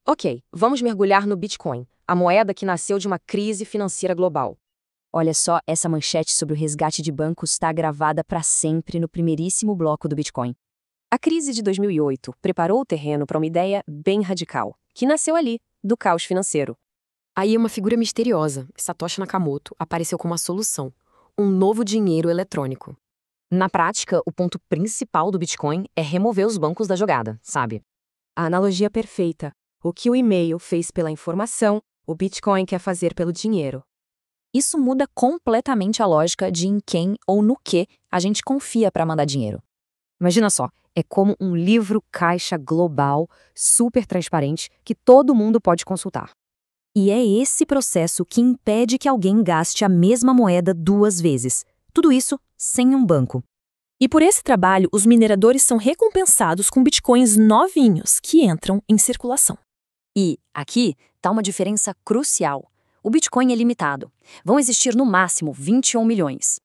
Ok, vamos mergulhar no Bitcoin, a moeda que nasceu de uma crise financeira global. Olha só, essa manchete sobre o resgate de bancos está gravada para sempre no primeiríssimo bloco do Bitcoin. A crise de 2008 preparou o terreno para uma ideia bem radical, que nasceu ali, do caos financeiro. Aí uma figura misteriosa, Satoshi Nakamoto, apareceu com uma solução: um novo dinheiro eletrônico. Na prática, o ponto principal do Bitcoin é remover os bancos da jogada, sabe? A analogia perfeita. O que o e-mail fez pela informação, o Bitcoin quer fazer pelo dinheiro. Isso muda completamente a lógica de em quem ou no que a gente confia para mandar dinheiro. Imagina só, é como um livro caixa global, super transparente, que todo mundo pode consultar. E é esse processo que impede que alguém gaste a mesma moeda duas vezes. Tudo isso sem um banco. E por esse trabalho, os mineradores são recompensados com bitcoins novinhos que entram em circulação. E, aqui, está uma diferença crucial. O Bitcoin é limitado. Vão existir no máximo 21 milhões.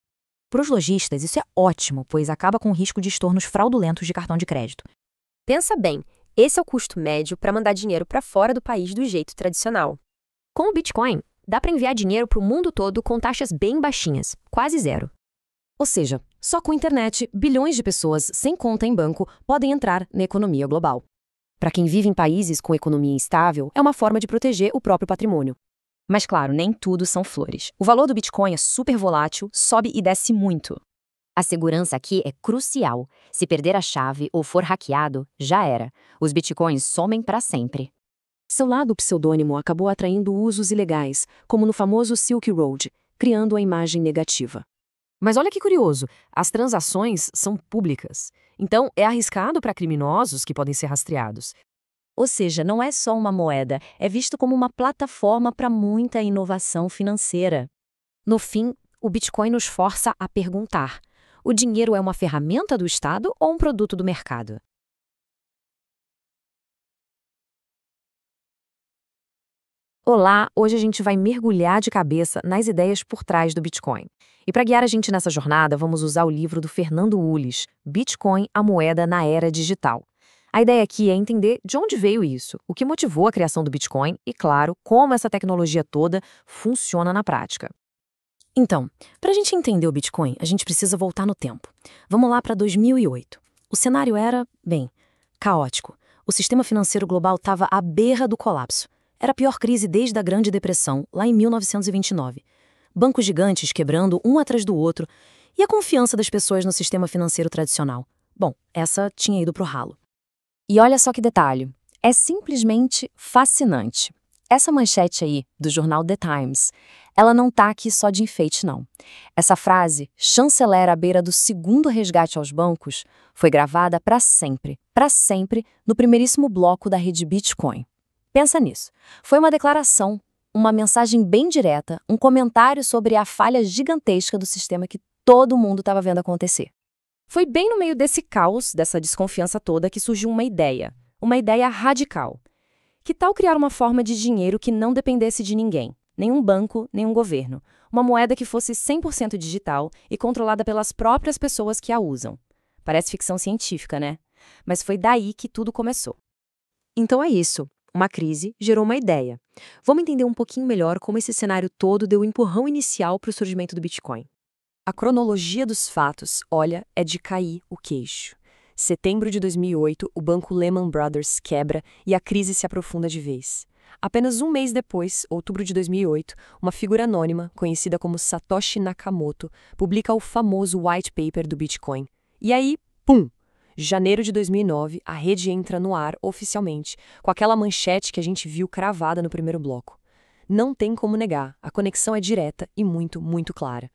Para os lojistas, isso é ótimo, pois acaba com o risco de estornos fraudulentos de cartão de crédito. Pensa bem, esse é o custo médio para mandar dinheiro para fora do país do jeito tradicional. Com o Bitcoin, dá para enviar dinheiro para o mundo todo com taxas bem baixinhas, quase zero. Ou seja, só com a internet, bilhões de pessoas sem conta em banco podem entrar na economia global. Para quem vive em países com economia instável, é uma forma de proteger o próprio patrimônio. Mas claro, nem tudo são flores. O valor do Bitcoin é super volátil, sobe e desce muito. A segurança aqui é crucial. Se perder a chave ou for hackeado, já era. Os Bitcoins somem para sempre. Seu lado pseudônimo acabou atraindo usos ilegais, como no famoso Silk Road, criando a imagem negativa. Mas olha que curioso, as transações são públicas. Então, é arriscado para criminosos que podem ser rastreados. Ou seja, não é só uma moeda, é visto como uma plataforma para muita inovação financeira. No fim, o Bitcoin nos força a perguntar: o dinheiro é uma ferramenta do Estado ou um produto do mercado? Olá, hoje a gente vai mergulhar de cabeça nas ideias por trás do Bitcoin. E para guiar a gente nessa jornada, vamos usar o livro do Fernando Ullis, Bitcoin, a moeda na era digital. A ideia aqui é entender de onde veio isso, o que motivou a criação do Bitcoin e, claro, como essa tecnologia toda funciona na prática. Então, para a gente entender o Bitcoin, a gente precisa voltar no tempo. Vamos lá para 2008. O cenário era, bem, caótico. O sistema financeiro global estava à beira do colapso. Era a pior crise desde a Grande Depressão, lá em 1929. Bancos gigantes quebrando um atrás do outro e a confiança das pessoas no sistema financeiro tradicional. Bom, essa tinha ido pro ralo. E olha só que detalhe, é simplesmente fascinante. Essa manchete aí, do jornal The Times, ela não tá aqui só de enfeite, não. Essa frase, chanceler à beira do segundo resgate aos bancos, foi gravada para sempre, no primeiríssimo bloco da rede Bitcoin. Pensa nisso. Foi uma declaração, uma mensagem bem direta, um comentário sobre a falha gigantesca do sistema que todo mundo estava vendo acontecer. Foi bem no meio desse caos, dessa desconfiança toda, que surgiu uma ideia radical. Que tal criar uma forma de dinheiro que não dependesse de ninguém, nenhum banco, nenhum governo, uma moeda que fosse 100% digital e controlada pelas próprias pessoas que a usam? Parece ficção científica, né? Mas foi daí que tudo começou. Então é isso. Uma crise gerou uma ideia. Vamos entender um pouquinho melhor como esse cenário todo deu o empurrão inicial para o surgimento do Bitcoin. A cronologia dos fatos, olha, é de cair o queixo. Setembro de 2008, o banco Lehman Brothers quebra e a crise se aprofunda de vez. Apenas um mês depois, outubro de 2008, uma figura anônima, conhecida como Satoshi Nakamoto, publica o famoso white paper do Bitcoin. E aí, pum! Janeiro de 2009, a rede entra no ar oficialmente, com aquela manchete que a gente viu cravada no primeiro bloco. Não tem como negar, a conexão é direta e muito, muito clara.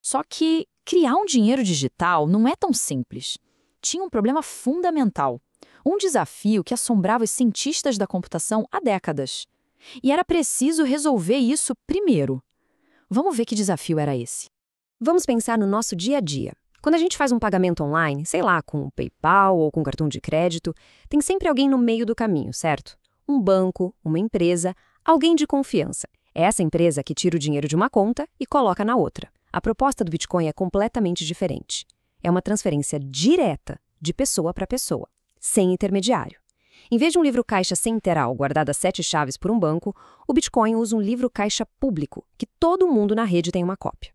Só que criar um dinheiro digital não é tão simples. Tinha um problema fundamental, um desafio que assombrava os cientistas da computação há décadas. E era preciso resolver isso primeiro. Vamos ver que desafio era esse. Vamos pensar no nosso dia a dia. Quando a gente faz um pagamento online, sei lá, com o PayPal ou com cartão de crédito, tem sempre alguém no meio do caminho, certo? Um banco, uma empresa, alguém de confiança. É essa empresa que tira o dinheiro de uma conta e coloca na outra. A proposta do Bitcoin é completamente diferente. É uma transferência direta, de pessoa para pessoa, sem intermediário. Em vez de um livro caixa central guardado a 7 chaves por um banco, o Bitcoin usa um livro caixa público, que todo mundo na rede tem uma cópia.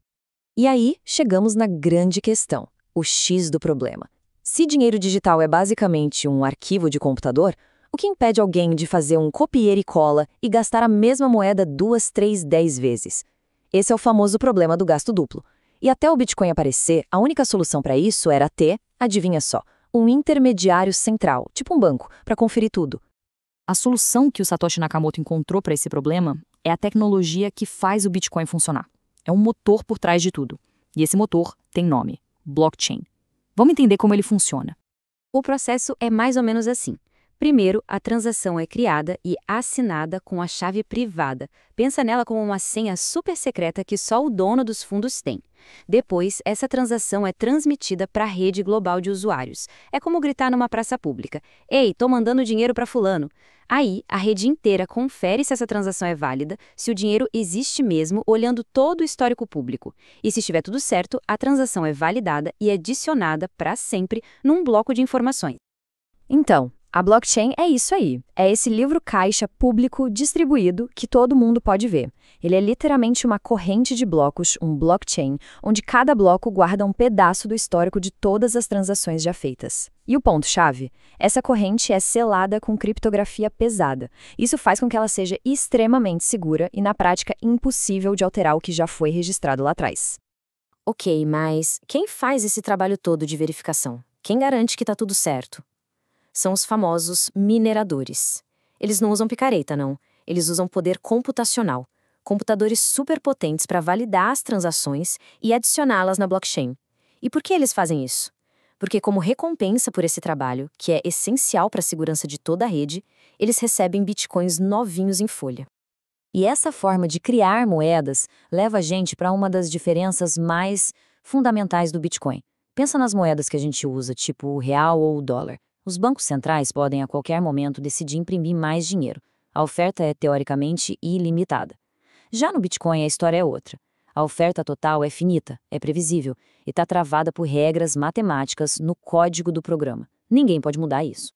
E aí, chegamos na grande questão, o X do problema. Se dinheiro digital é basicamente um arquivo de computador, o que impede alguém de fazer um copiar e cola e gastar a mesma moeda 2, 3, 10 vezes? Esse é o famoso problema do gasto duplo. E até o Bitcoin aparecer, a única solução para isso era ter, adivinha só, um intermediário central, tipo um banco, para conferir tudo. A solução que o Satoshi Nakamoto encontrou para esse problema é a tecnologia que faz o Bitcoin funcionar. É um motor por trás de tudo. E esse motor tem nome: blockchain. Vamos entender como ele funciona. O processo é mais ou menos assim. Primeiro, a transação é criada e assinada com a chave privada. Pensa nela como uma senha super secreta que só o dono dos fundos tem. Depois, essa transação é transmitida para a rede global de usuários. É como gritar numa praça pública: "Ei, tô mandando dinheiro para fulano." Aí, a rede inteira confere se essa transação é válida, se o dinheiro existe mesmo, olhando todo o histórico público. E se estiver tudo certo, a transação é validada e adicionada para sempre num bloco de informações. Então, a blockchain é isso aí. É esse livro caixa público distribuído que todo mundo pode ver. Ele é literalmente uma corrente de blocos, um blockchain, onde cada bloco guarda um pedaço do histórico de todas as transações já feitas. E o ponto-chave? Essa corrente é selada com criptografia pesada. Isso faz com que ela seja extremamente segura e, na prática, impossível de alterar o que já foi registrado lá atrás. Ok, mas quem faz esse trabalho todo de verificação? Quem garante que está tudo certo? São os famosos mineradores. Eles não usam picareta, não. Eles usam poder computacional. Computadores superpotentes para validar as transações e adicioná-las na blockchain. E por que eles fazem isso? Porque, como recompensa por esse trabalho, que é essencial para a segurança de toda a rede, eles recebem bitcoins novinhos em folha. E essa forma de criar moedas leva a gente para uma das diferenças mais fundamentais do Bitcoin. Pensa nas moedas que a gente usa, tipo o real ou o dólar. Os bancos centrais podem a qualquer momento decidir imprimir mais dinheiro. A oferta é teoricamente ilimitada. Já no Bitcoin a história é outra. A oferta total é finita, é previsível e está travada por regras matemáticas no código do programa. Ninguém pode mudar isso.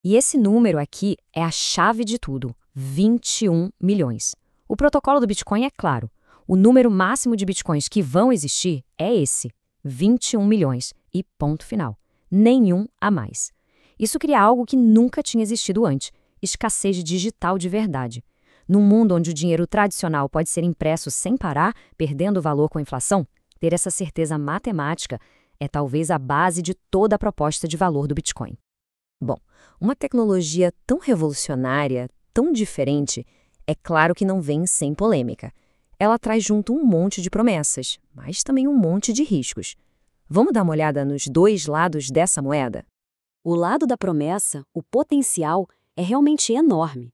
E esse número aqui é a chave de tudo: 21 milhões. O protocolo do Bitcoin é claro. O número máximo de bitcoins que vão existir é esse: 21 milhões e ponto final. Nenhum a mais. Isso cria algo que nunca tinha existido antes: escassez digital de verdade. Num mundo onde o dinheiro tradicional pode ser impresso sem parar, perdendo valor com a inflação, ter essa certeza matemática é talvez a base de toda a proposta de valor do Bitcoin. Bom, uma tecnologia tão revolucionária, tão diferente, é claro que não vem sem polêmica. Ela traz junto um monte de promessas, mas também um monte de riscos. Vamos dar uma olhada nos dois lados dessa moeda? O lado da promessa, o potencial, é realmente enorme.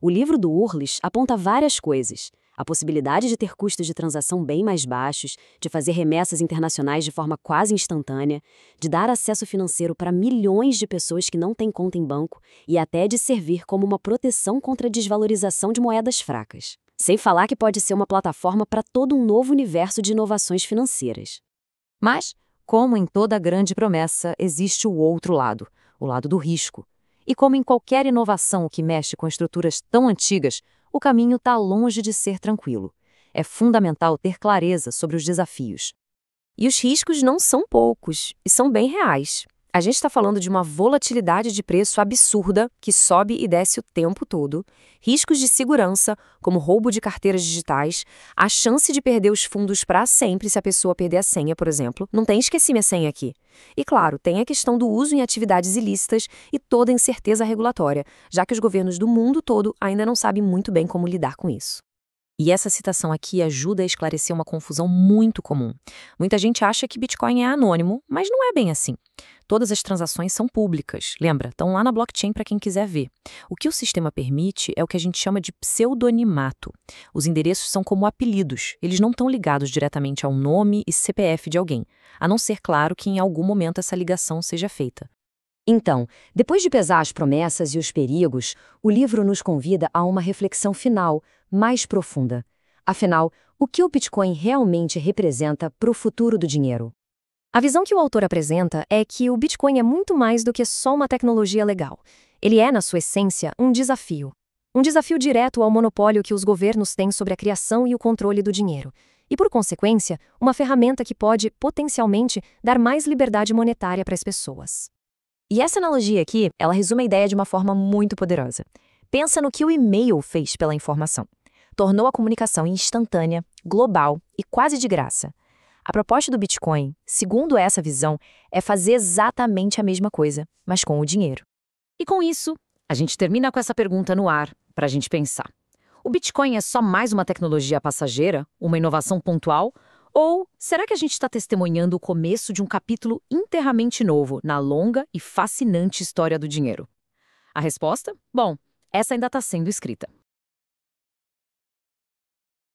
O livro do Urlich aponta várias coisas: a possibilidade de ter custos de transação bem mais baixos, de fazer remessas internacionais de forma quase instantânea, de dar acesso financeiro para milhões de pessoas que não têm conta em banco e até de servir como uma proteção contra a desvalorização de moedas fracas. Sem falar que pode ser uma plataforma para todo um novo universo de inovações financeiras. Mas, como em toda grande promessa, existe o outro lado, o lado do risco. E como em qualquer inovação que mexe com estruturas tão antigas, o caminho está longe de ser tranquilo. É fundamental ter clareza sobre os desafios. E os riscos não são poucos, e são bem reais. A gente está falando de uma volatilidade de preço absurda, que sobe e desce o tempo todo, riscos de segurança, como roubo de carteiras digitais, a chance de perder os fundos para sempre se a pessoa perder a senha, por exemplo. Não tem esqueci minha senha aqui. E claro, tem a questão do uso em atividades ilícitas e toda a incerteza regulatória, já que os governos do mundo todo ainda não sabem muito bem como lidar com isso. E essa citação aqui ajuda a esclarecer uma confusão muito comum. Muita gente acha que Bitcoin é anônimo, mas não é bem assim. Todas as transações são públicas, lembra? Estão lá na blockchain para quem quiser ver. O que o sistema permite é o que a gente chama de pseudonimato. Os endereços são como apelidos, eles não estão ligados diretamente ao nome e CPF de alguém, a não ser, claro, que em algum momento essa ligação seja feita. Então, depois de pesar as promessas e os perigos, o livro nos convida a uma reflexão final, mais profunda. Afinal, o que o Bitcoin realmente representa para o futuro do dinheiro? A visão que o autor apresenta é que o Bitcoin é muito mais do que só uma tecnologia legal. Ele é, na sua essência, um desafio. Um desafio direto ao monopólio que os governos têm sobre a criação e o controle do dinheiro. E, por consequência, uma ferramenta que pode, potencialmente, dar mais liberdade monetária para as pessoas. E essa analogia aqui, ela resume a ideia de uma forma muito poderosa. Pensa no que o e-mail fez pela informação. Tornou a comunicação instantânea, global e quase de graça. A proposta do Bitcoin, segundo essa visão, é fazer exatamente a mesma coisa, mas com o dinheiro. E com isso, a gente termina com essa pergunta no ar para a gente pensar. O Bitcoin é só mais uma tecnologia passageira, uma inovação pontual? Ou será que a gente está testemunhando o começo de um capítulo inteiramente novo na longa e fascinante história do dinheiro? A resposta? Bom, essa ainda está sendo escrita.